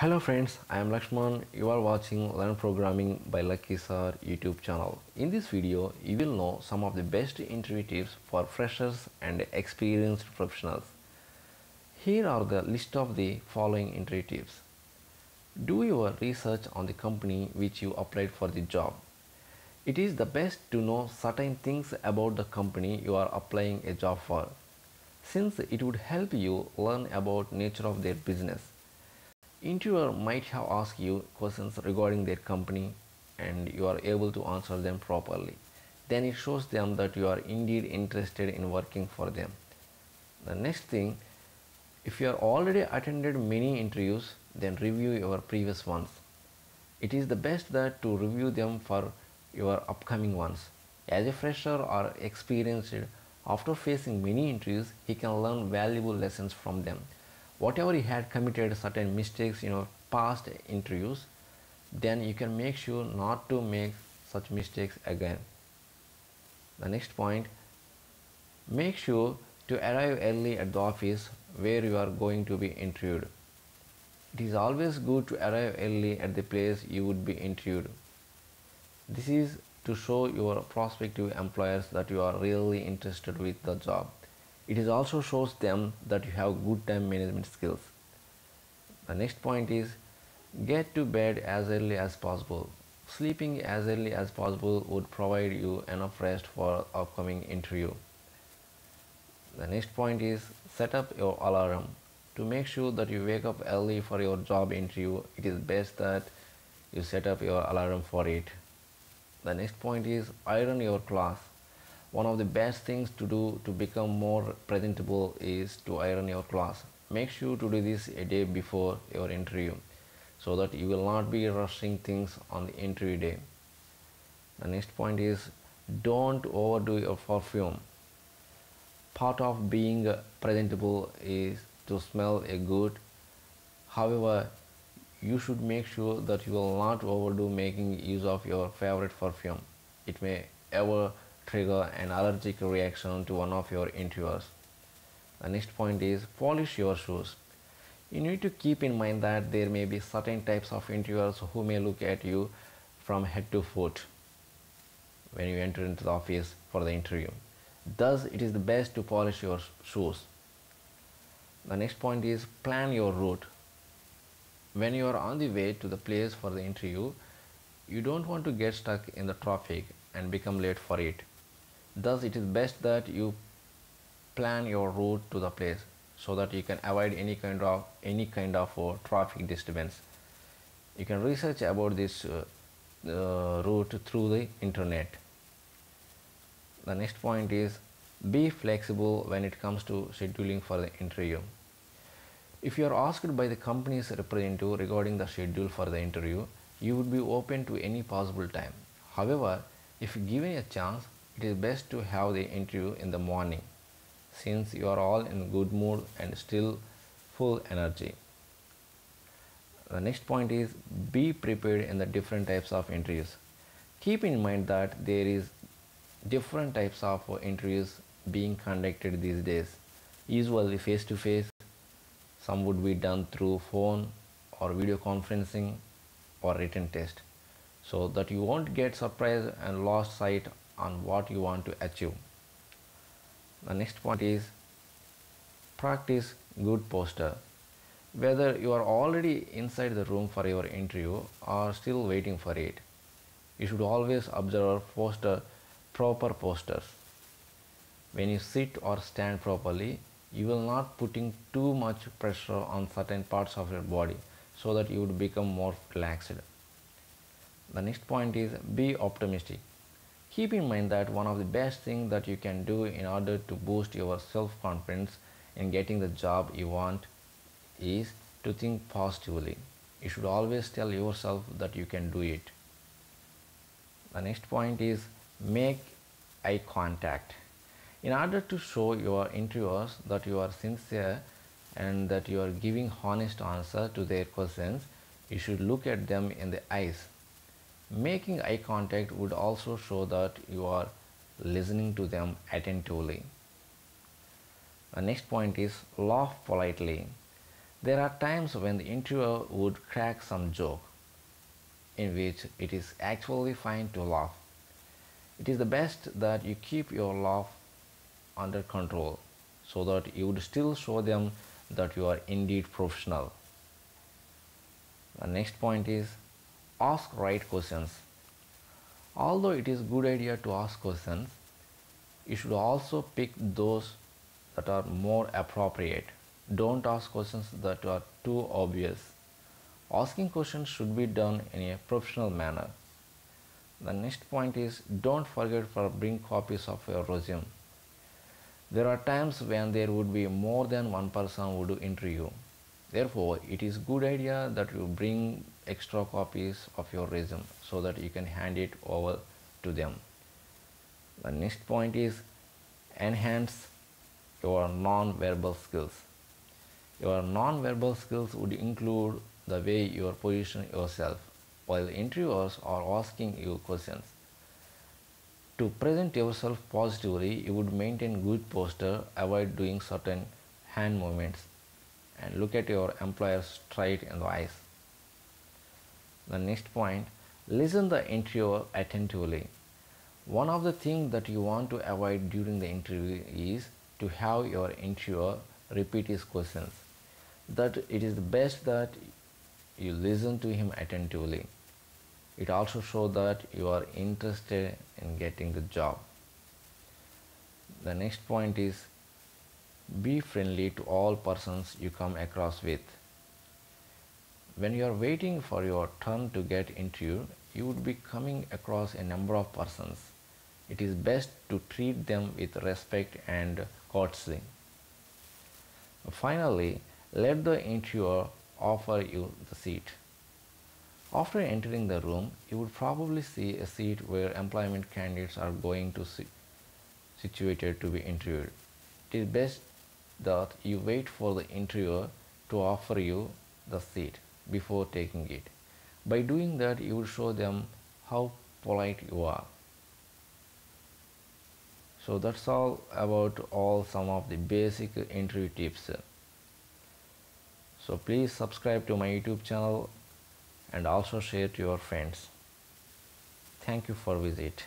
Hello friends, I am Lakshman. You are watching Learn Programming by Lucky Sir YouTube channel. In this video, you will know some of the best interview tips for freshers and experienced professionals. Here are the list of the following interview tips. Do your research on the company which you applied for the job. It is the best to know certain things about the company you are applying a job for, since it would help you learn about nature of their business. Interviewer might have asked you questions regarding their company and you are able to answer them properly. Then it shows them that you are indeed interested in working for them. The next thing, if you are already attended many interviews, then review your previous ones. It is the best that to review them for your upcoming ones. As a fresher or experienced, after facing many interviews, he can learn valuable lessons from them. Whatever you had committed certain mistakes in your past interviews, then you can make sure not to make such mistakes again. The next point, make sure to arrive early at the office where you are going to be interviewed. It is always good to arrive early at the place you would be interviewed. This is to show your prospective employers that you are really interested with the job. It also shows them that you have good time management skills. The next point is get to bed as early as possible. Sleeping as early as possible would provide you enough rest for upcoming interview. The next point is set up your alarm. To make sure that you wake up early for your job interview, it is best that you set up your alarm for it. The next point is iron your clothes. One of the best things to do to become more presentable is to iron your clothes. Make sure to do this a day before your interview so that you will not be rushing things on the interview day. The next point is don't overdo your perfume. Part of being presentable is to smell good. However, you should make sure that you will not overdo making use of your favorite perfume. It may ever trigger an allergic reaction to one of your interviewers. The next point is polish your shoes. You need to keep in mind that there may be certain types of interviewers who may look at you from head to foot when you enter into the office for the interview. Thus, it is the best to polish your shoes. The next point is plan your route. When you are on the way to the place for the interview, you don't want to get stuck in the traffic and become late for it. Thus, it is best that you plan your route to the place so that you can avoid any kind of traffic disturbance. You can research about this route through the internet. The next point is be flexible when it comes to scheduling for the interview. If you are asked by the company's representative regarding the schedule for the interview, you would be open to any possible time. However, if given a chance, it is best to have the interview in the morning, since you are all in good mood and still full energy. The next point is be prepared in the different types of interviews. Keep in mind that there is different types of interviews being conducted these days. Usually face to face, some would be done through phone or video conferencing or written test, so that you won't get surprised and lost sight on what you want to achieve. The next point is practice good posture. Whether you are already inside the room for your interview or still waiting for it, you should always observe proper postures. When you sit or stand properly, you will not putting too much pressure on certain parts of your body so that you would become more relaxed. The next point is be optimistic. Keep in mind that one of the best things that you can do in order to boost your self-confidence in getting the job you want is to think positively. You should always tell yourself that you can do it. The next point is make eye contact. In order to show your interviewers that you are sincere and that you are giving honest answer to their questions, you should look at them in the eyes. Making eye contact would also show that you are listening to them attentively. The next point is laugh politely. There are times when the interviewer would crack some joke in which it is actually fine to laugh. It is the best that you keep your laugh under control so that you would still show them that you are indeed professional. The next point is ask right questions. Although it is a good idea to ask questions, you should also pick those that are more appropriate. Don't ask questions that are too obvious. Asking questions should be done in a professional manner. The next point is don't forget to bring copies of your resume. There are times when there would be more than one person who do interview. Therefore, it is good idea that you bring extra copies of your resume so that you can hand it over to them. The next point is enhance your non-verbal skills. Your non-verbal skills would include the way you position yourself while interviewers are asking you questions. To present yourself positively, you would maintain good posture, avoid doing certain hand movements, and look at your employer straight in the eyes. The next point, listen the interviewer attentively. One of the things that you want to avoid during the interview is to have your interviewer repeat his questions. That it is the best that you listen to him attentively. It also shows that you are interested in getting the job. The next point is be friendly to all persons you come across with. When you are waiting for your turn to get interviewed, you would be coming across a number of persons. It is best to treat them with respect and courtesy. Finally, let the interviewer offer you the seat. After entering the room, you would probably see a seat where employment candidates are going to situated to be interviewed. It is best that you wait for the interviewer to offer you the seat before taking it. By doing that, you will show them how polite you are. So that's all about some of the basic interview tips. So please subscribe to my YouTube channel and also share to your friends. Thank you for visit.